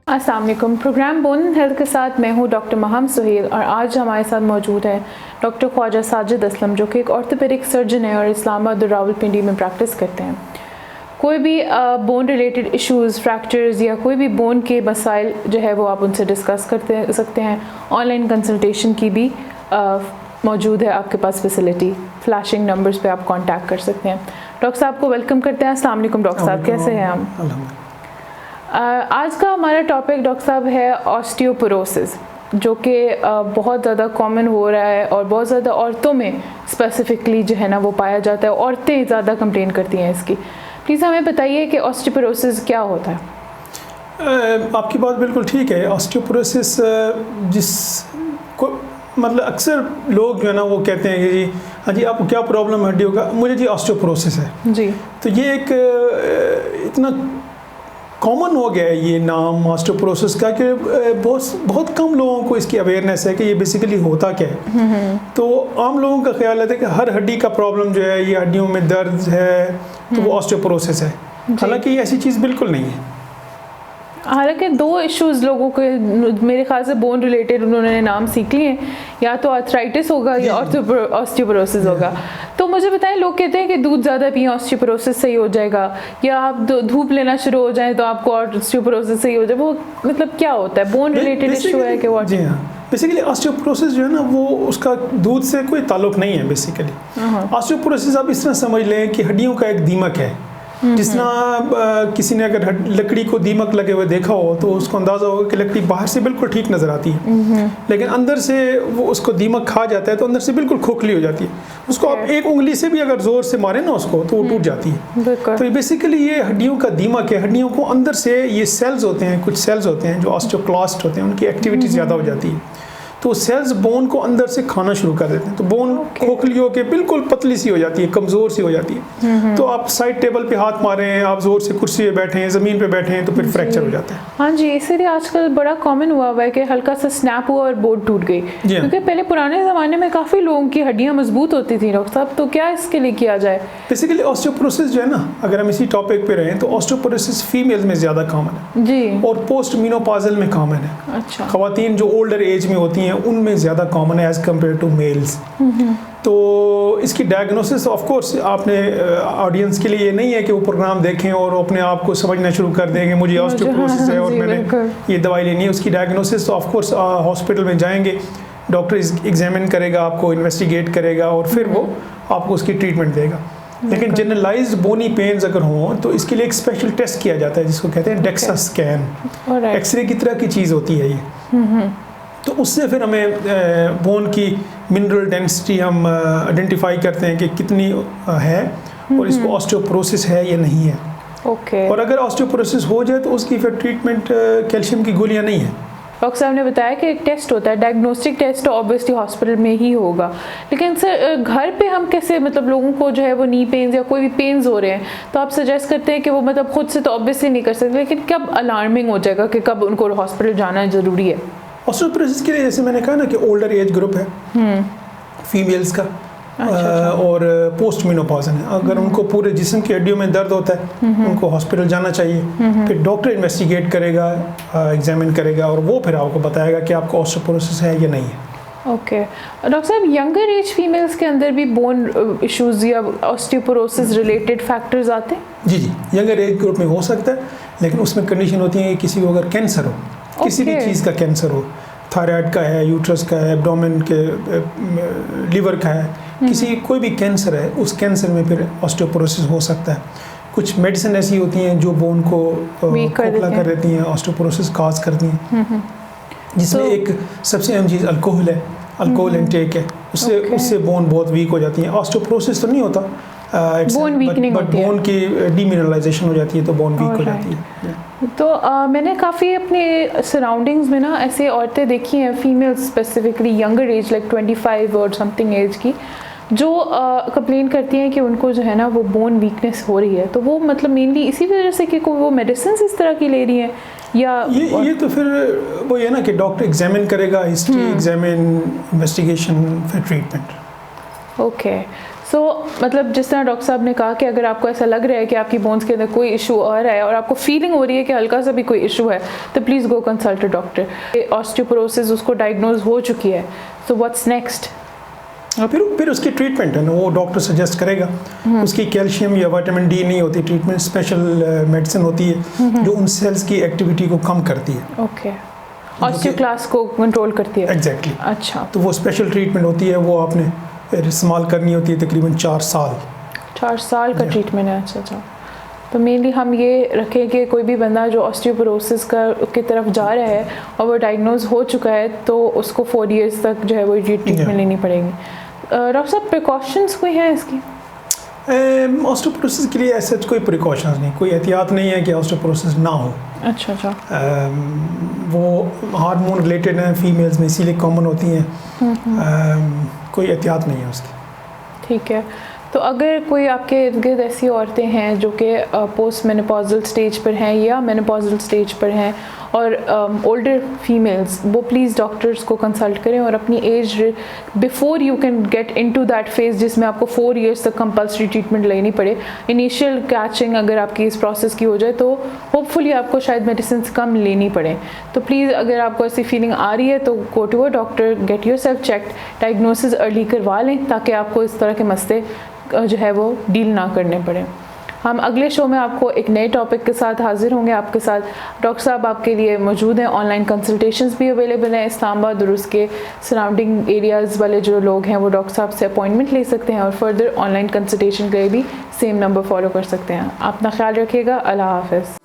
अस्सलाम वालेकुम। Programme bone health के साथ मैं हूँ डॉक्टर महम सुहेल और आज हमारे साथ मौजूद है डॉक्टर ख्वाजा साजिद असलम, जो कि एक ऑर्थोपेडिक सर्जन है और इस्लामाबाद और रावलपिंडी में प्रैक्टिस करते हैं। कोई भी बोन रिलेटेड इश्यूज़, फ्रैक्चर्स या कोई भी बोन के मसाइल जो है वो आप उनसे डिस्कस करते सकते हैं। ऑनलाइन कंसल्टेशन की भी मौजूद है आपके पास फैसिलिटी। फ्लैशिंग नंबर्स पे आप कांटेक्ट कर सकते हैं। डॉक्टर साहब को वेलकम करते हैं। अस्सलाम वालेकुम डॉक्टर साहब, कैसे हैं हम? आज का हमारा टॉपिक डॉक्टर साहब है ऑस्टियोपोरोसिस, जो कि बहुत ज़्यादा कॉमन हो रहा है और बहुत ज़्यादा औरतों में स्पेसिफिकली जो है ना वो पाया जाता है। औरतें ज़्यादा कंप्लेन करती हैं इसकी। प्लीज़ हमें बताइए कि ऑस्टियोपोरोसिस क्या होता है? आपकी बात बिल्कुल ठीक है। ऑस्टियोपोरोसिस मतलब अक्सर लोग जो है ना वो कहते हैं कि जी हाँ जी आपको क्या प्रॉब्लम है हड्डियों का, मुझे जी ऑस्टियोपोरोसिस है जी। तो ये एक इतना कॉमन हो गया है ये नाम ऑस्टियोपोरोसिस का कि बहुत कम लोगों को इसकी अवेयरनेस है कि ये बेसिकली होता क्या है। तो आम लोगों का ख्याल है कि हर हड्डी का प्रॉब्लम जो है ये हड्डियों में दर्द है तो वो ऑस्टियोपोरोसिस है। हालांकि ये ऐसी चीज़ बिल्कुल नहीं है। हालांकि दो इश्यूज़ लोगों के मेरे ख्याल से बोन रिलेटेड उन्होंने नाम सीख लिए हैं, या तो आर्थराइटिस होगा या ऑस्टियोपोरोसिस होगा। तो मुझे बताएं, लोग कहते हैं कि दूध ज़्यादा पिए ऑस्टियोपोरोसिस सही हो जाएगा, या आप धूप लेना शुरू हो जाए तो आपको ऑस्टियोपोरोसिस सही हो जाए। वो मतलब क्या होता है? बोन रिलेटेड इशू है कि वो? जी हाँ, बेसिकली ऑस्टियोपोरोसिस जो है ना वो उसका दूध से कोई ताल्लुक नहीं है। बेसिकली ऑस्टियोपोरोसिस आप इस तरह समझ लें कि हड्डियों का एक दीमक है। जिस तरह किसी ने अगर लकड़ी को दीमक लगे हुए देखा हो तो उसको अंदाज़ा होगा कि लकड़ी बाहर से बिल्कुल ठीक नज़र आती है, लेकिन अंदर से वो उसको दीमक खा जाता है तो अंदर से बिल्कुल खोखली हो जाती है। उसको आप एक उंगली से भी अगर ज़ोर से मारें ना उसको तो वो टूट जाती है। तो ये बेसिकली ये हड्डियों का दीमक है। हड्डियों को अंदर से ये सेल्स होते हैं, कुछ सेल्स होते हैं जो ऑस्टियोक्लास्ट होते हैं, उनकी एक्टिविटी ज़्यादा हो जाती है तो सेल्स बोन को अंदर से खाना शुरू कर देते हैं। तो बोन खोखली होकर बिल्कुल पतली सी हो जाती है, कमज़ोर सी हो जाती है। तो आप साइड टेबल पे हाथ मारें, आप ज़ोर से कुर्सी पे बैठे हैं, ज़मीन पे बैठे हैं तो फिर फ्रैक्चर हो जाता है। हाँ जी, इसीलिए आजकल बड़ा कॉमन हुआ है कि हल्का सा स्नैप हुआ और बोन टूट गई। क्योंकि पहले पुराने ज़माने में काफ़ी लोगों की हड्डियाँ मजबूत होती थी डॉक्टर साहब। तो क्या इसके लिए किया जाए? बेसिकली ऑस्टियोपोरोसिस जो है ना, अगर हम इसी टॉपिक पे रहें तो ऑस्टियोपोरोसिस फीमेल में ज़्यादा कॉमन है जी, और पोस्ट मीनोपॉज़ल में कॉमन है। अच्छा। ख़वातीन जो ओल्डर एज में होती हैं उनमें ज़्यादा कॉमन है एज़ कम्पेयर टू मेल्स। तो इसकी डायग्नोसिस ऑफ कोर्स आपने ऑडियंस के लिए ये नहीं है कि वो प्रोग्राम देखें और अपने आप को समझना शुरू कर देंगे मुझे ऑस्टियोपोरोसिस है और मैंने ये दवाई लेनी है। उसकी डायग्नोसिस तो ऑफ कोर्स हॉस्पिटल में जाएंगे, डॉक्टर एग्जामिन करेगा, आपको इन्वेस्टिगेट करेगा और फिर वो आपको उसकी ट्रीटमेंट देगा। लेकिन जनरलाइज्ड बोनी पेन्स अगर हों तो इसके लिए एक स्पेशल टेस्ट किया जाता है जिसको कहते हैं डेक्सा स्कैन। एक्सरे की तरह की चीज़ होती है ये। तो उससे फिर हमें बोन की मिनरल डेंसिटी हम आइडेंटिफाई करते हैं कि कितनी है और इसको ऑस्टियोपोरोसिस है या नहीं है। ओके। और अगर ऑस्टियोपोरोसिस हो जाए तो उसकी फिर ट्रीटमेंट कैल्शियम की गोलियां नहीं है। डॉक्टर साहब ने बताया कि एक टेस्ट होता है, डायग्नोस्टिक टेस्ट, तो ऑब्वियसली हॉस्पिटल में ही होगा। लेकिन सर घर पे हम कैसे, मतलब लोगों को जो है वो नी पेन्स या कोई भी पेन्स हो रहे हैं तो आप सजेस्ट करते हैं कि वो मतलब खुद से तो ऑब्वियसली नहीं कर सकते, लेकिन कब अलार्मिंग हो जाएगा कि कब उनको हॉस्पिटल जाना ज़रूरी है? ऑस्टियोपोरोसिस के लिए जैसे मैंने कहा ना कि ओल्डर एज ग्रुप है फीमेल्स का। अच्छा। और पोस्ट मेनोपॉज़ है, अगर उनको पूरे जिस्म की हड्डियों में दर्द होता है उनको हॉस्पिटल जाना चाहिए। फिर डॉक्टर इन्वेस्टिगेट करेगा, एग्जामिन करेगा और वो फिर आपको बताएगा कि आपको ऑस्टियोपोरोसिस है या नहीं है। ओके। डॉक्टर साहब, यंगर एज फीमेल्स के अंदर भी बोन इश्यूज या ऑस्टियोपोरोसिस रिलेटेड फैक्टर्स आते हैं? जी, यंगर एज ग्रुप में हो सकता है, लेकिन उसमें कंडीशन होती है कि किसी को अगर कैंसर हो, किसी भी चीज़ का कैंसर हो, थायराइड का है, यूट्रस का है, एब्डोमेन के, लिवर का है, किसी कोई भी कैंसर है, उस कैंसर में फिर ऑस्टियोपोरोसिस हो सकता है। कुछ मेडिसिन ऐसी होती हैं जो बोन को खोखला कर देती हैं, ऑस्टियोपोरोसिस काज करती हैं, जिसमें एक सबसे अहम चीज़ अल्कोहल है, अल्कोहल इंटेक है, उससे बोन बहुत वीक हो जाती है। ऑस्टियोपोरोसिस तो नहीं होता, बोन वीकनिंग होती है, बोन की डीमिनरलाइजेशन हो जाती है तो बोन वीक हो जाती है। तो मैंने काफ़ी अपने सराउंडिंग्स में ना ऐसे औरतें देखी हैं, females specifically younger age like 25 और समथिंग एज की, जो कंप्लेन करती हैं कि उनको जो है ना वो बोन वीकनेस हो रही है। तो वो मतलब मेनली इसी वजह से कि वो मेडिसिन इस तरह की ले रही हैं या ये तो फिर वो ये ना कि डॉक्टर एग्जामिन करेगा, हिस्ट्री एग्जामिन, इन्वेस्टिगेशन, फिर ट्रीटमेंट। ओके। सो मतलब जिस तरह डॉक्टर साहब ने कहा कि अगर आपको ऐसा लग रहा है कि आपकी बोन्स के अंदर कोई इशू आ रहा है और आपको फीलिंग हो रही है कि हल्का सा भी कोई इशू है, तो please go consult a doctor. Osteoporosis उसको डायग्नोज हो चुकी है, सो व्हाट्स नेक्स्ट? फिर उसकी ट्रीटमेंट है ना, वो डॉक्टर सजेस्ट करेगा। उसकी कैल्शियम या विटामिन डी नहीं होती ट्रीटमेंट, स्पेशल मेडिसिन होती है जो उन सेल्स की एक्टिविटी को कम करती है। ओके, ऑस्टियोक्लास्ट को कंट्रोल करती है। एग्जैक्टली। अच्छा, तो वो स्पेशल ट्रीटमेंट होती है, वो आपने इस्तेमाल करनी होती है तकरीबन 4 साल। 4 साल का ट्रीटमेंट है। अच्छा। तो मेनली हम ये रखें कि कोई भी बंदा जो ऑस्टियोपोरोसिस की तरफ जा रहा है और वो डायग्नोज हो चुका है, तो उसको 4 इयर्स तक जो है वो ये ट्रीटमेंट लेनी पड़ेगी। डॉक्टर साहब, प्रिकॉशंस कोई हैं इसकी? ऑस्टियोपोरोसिस के लिए ऐसे कोई प्रिकॉशंस नहीं, कोई एहतियात नहीं है कि ऑस्टियोपोरोसिस ना हो। अच्छा। वो हार्मोन रिलेटेड हैं, फीमेल्स में इसीलिए कॉमन होती हैं। कोई एहतियात नहीं है उसकी। ठीक है। तो अगर कोई आपके इर्द गिर्द ऐसी औरतें हैं जो कि पोस्ट मेनोपॉजल स्टेज पर हैं या मेनोपॉजल स्टेज पर हैं और ओल्डर फीमेल्स, वो प्लीज़ डॉक्टर्स को कंसल्ट करें और अपनी age before you can get into that phase जिसमें आपको 4 इयर्स तक कंपल्सरी ट्रीटमेंट लेनी पड़े। इनिशियल कैचिंग अगर आपकी इस प्रोसेस की हो जाए तो होपफुली आपको शायद मेडिसिन कम लेनी पड़े। तो प्लीज़ अगर आपको ऐसी फीलिंग आ रही है तो go to a doctor, get yourself checked, diagnosis early करवा लें ताकि आपको इस तरह के मसले जो है वो डील ना करने पड़े। हम अगले शो में आपको एक नए टॉपिक के साथ हाजिर होंगे। आपके साथ डॉक्टर साहब आपके लिए मौजूद हैं। ऑनलाइन कंसल्टेशंस भी अवेलेबल हैं इस्लामाबाद और उसके सराउंडिंग एरियाज़ वाले जो लोग हैं वो डॉक्टर साहब से अपॉइंटमेंट ले सकते हैं और फर्दर ऑनलाइन कंसल्टेशन के लिए भी सेम नंबर फॉलो कर सकते हैं। अपना ख्याल रखिएगा। अल्लाह हाफ़िज़।